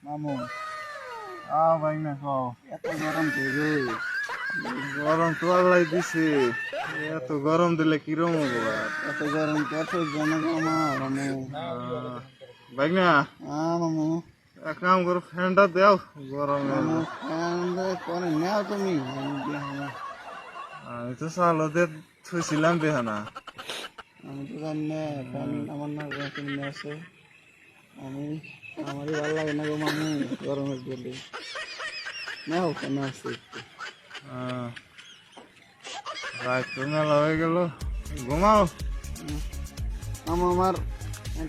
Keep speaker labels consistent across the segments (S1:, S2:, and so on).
S1: মামু ভাই না খাও
S2: এত গরম করে
S1: গরম তো আল্লাহ দিছে এত গরম দিলে কিরম হবো আর
S2: এত গরম কত জনক আমার মামু
S1: ভাই না
S2: মামু
S1: এক কাম করো ফ্যানটা দাও গরমে
S2: মামু ফ্যান করে নাও তুমি
S1: আমি তো চালতে থুইছিলাম বেহানা
S2: আমি তো জানি না ফ্যান আমার না তুমি আছে আমি আমারই ভালো লাগে না গো মামু গরমের জন্য নাও কেন আছে
S1: রাত তো মেলা হয়ে গেল ঘুমাও
S2: মামু আমার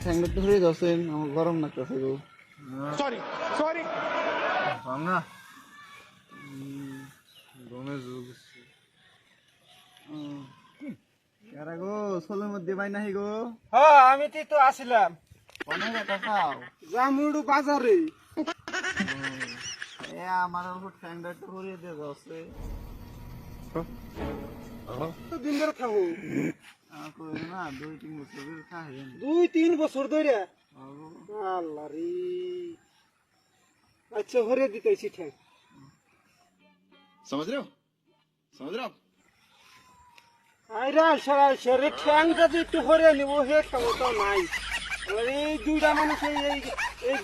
S2: ঠ্যাংটা ধরে যাচ্ছেন আমার গরম লাগতেছে গো
S1: সরি না ঘুমে যুগ
S2: কারা গো সোলের মধ্যে বাই নাহি গো
S3: হ্যাঁ আমি তো আসিলাম
S2: অনেক একটা খাও
S3: জামুড়ু বাজারে
S2: এ আমার ঠ্যাংটা একটু ধরিয়ে দিয়ে যাচ্ছে
S3: দিন ধরে থাকো
S2: না 2-3 বছর ধরে খাই
S3: 2-3 বছর ধরে আল্লাহ রে আচ্ছা হরে দিতেছি ঠ্যাং
S4: समझ रहे हो समझ रहे हो आप
S3: আইরা সারা ঠ্যাংটা যে একটু হরে নিব হে ক্ষমতা নাই এই দুইটা মানুষ এই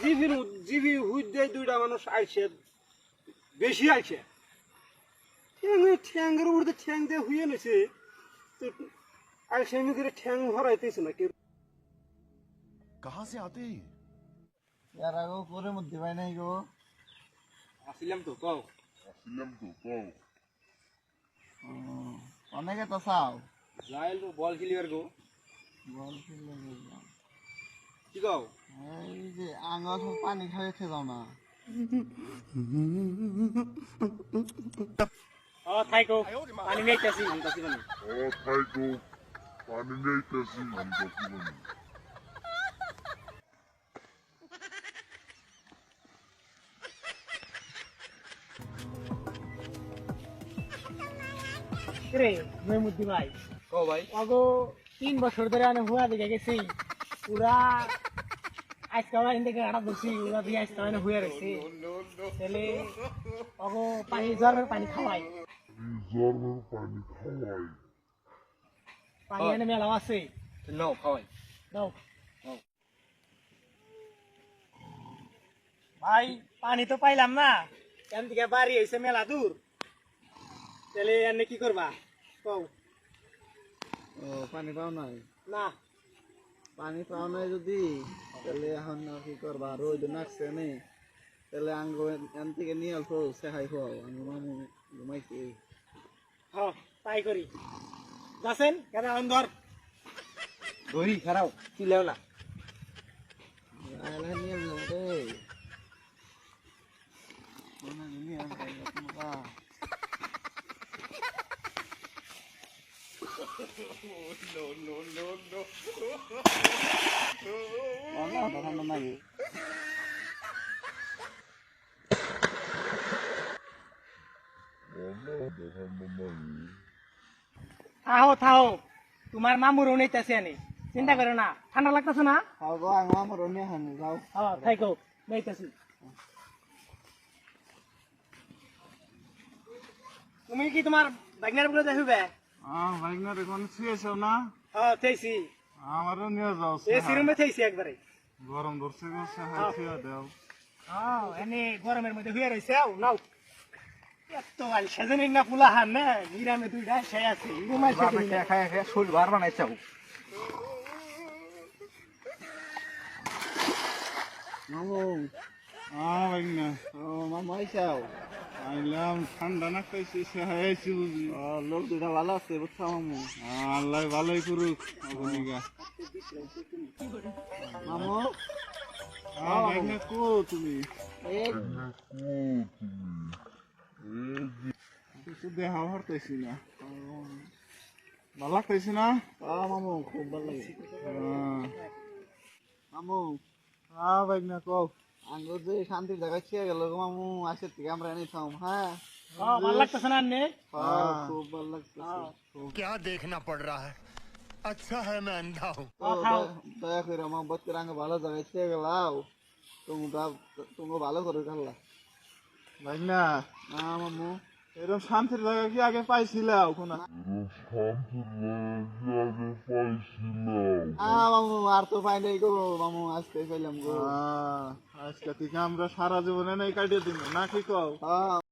S3: জিভি হুইট দেয় দুইটা মানুষ আইছে বেশি আইছে ঠ্যাংয়ের উপর ঠ্যাং দিয়ে হুয়ে নিছে আর সেমি করে ঠ্যাং হরাইতেছে না কেউ
S4: कहाँ से आते हैं
S2: কারা গো করে মধ্যে বাই নাই গো
S3: আসিলাম তো কও
S2: অনেকে তো চাও
S3: লাইল তো বল খেলিবার গো
S2: বল খেললে বুঝলাম
S3: কি কও
S2: এই যে আঙা সব পানি খাইতে যাও না
S3: ও থাইকো পানি নেইতাছি আনতাছি পানি রে মেমুদ্দি ভাই
S4: कहो भाई
S3: আগো 3 বছর ধরে আমি হুয়া দিকে গেছি পুরা আজকে আমার ইন্দিকে আড়া বসি ওরা দিয়ে আজকে আমি হুয়া রয়েছি তাহলে আগো পানি জলের পানি খাওয়াই পানি এনে মেলাও আছে
S4: नो खाओ
S3: দাও ভাই পানি তো পাইলাম না এখান থেকে বাড়ি হয়েছে মেলা দূর তাহলে এনে কি করবা কও
S2: ও পানি পাও নাই
S3: না
S2: পানি পাও নাই যদি তাহলে এখন আর কি করবা রোদ নাকছে নেই তাহলে আঙ্গ এন থেকে নিয়ে আসো সেহাই খাও আমি মামু ঘুমাইছি
S3: হ্যাঁ তাই করি যাচ্ছেন কেন অন্ধর
S4: धोरी खराब चिल्लाओ ना
S2: আয়লা নিয়ে আসো রে কোনা নিয়ে আসো তোমরা नो नो नो
S3: থাও থাও তোমার মামুর নেইতেছে আনি চিন্তা করো না ঠান্ডা লাগতেছে না
S2: খাও গো আঙ্গ আমার নিয়ে হানি যাও
S3: হ্যাঁ থাইকো নেইতেছি তুমি কি তোমার বাগনার বলে দেখবে
S1: ভাইনার এখন শুয়েছো না
S3: হ্যাঁ থেইছি
S1: আমারও নিয়ে যাও
S3: এই সিরুমে থেইছি একবারে
S1: গরম ধরছে গো শুয়ে দাও
S3: হ্যাঁ এনে গরমের মধ্যে হয়ে রয়েছে নাও এত আল সেজনিন না ফুলা হান না গ্রামে দুইটা সে আছে রুমাই
S4: क्या खाया खाया शोल बार बनाए चाहो
S2: মামু
S1: ভাইনা
S2: ও মামু আইসাও
S1: আইলাম ঠান্ডা না খাইছি সেহাইছি বুঝি
S2: লোক দুটা ভালো আছে বুঝছো মামু
S1: আল্লাহ ভালোই করুক অবনিগা
S2: মামু
S1: ভাইনা কো তুমি
S2: এই
S1: কিছু দেখা হরতেছি না ভালো লাগতেছি না
S2: মামু খুব ভালো লাগে মামু
S1: ভাইনা কও
S2: আঙ্গ যে শান্তির জায়গায় ছিয়ে গেল গো মামু আসে থেকে আমরা এনে খাও হ্যাঁ
S3: ভালো লাগতেছে না নে
S2: খুব ভালো লাগতেছে
S5: क्या देखना पड़ रहा है अच्छा है मैं अंधा हूँ
S2: দয়া করে আমার বাচ্চার আঙ্গ ভালো জায়গায় ছিয়ে গেলাও তোমরা ভালো করে আল্লাহ।
S1: ভাই না
S2: না মামু,
S1: এরকম শান্তির জায়গা কি আগে পাইছিলা ওখানে?
S2: মামু আর তো পাই নাই গো মামু, আজকে পাইলাম গো।
S1: আজকে থেকে আমরা সারা জীবনে নাই কাটিয়ে দিব না কি কও?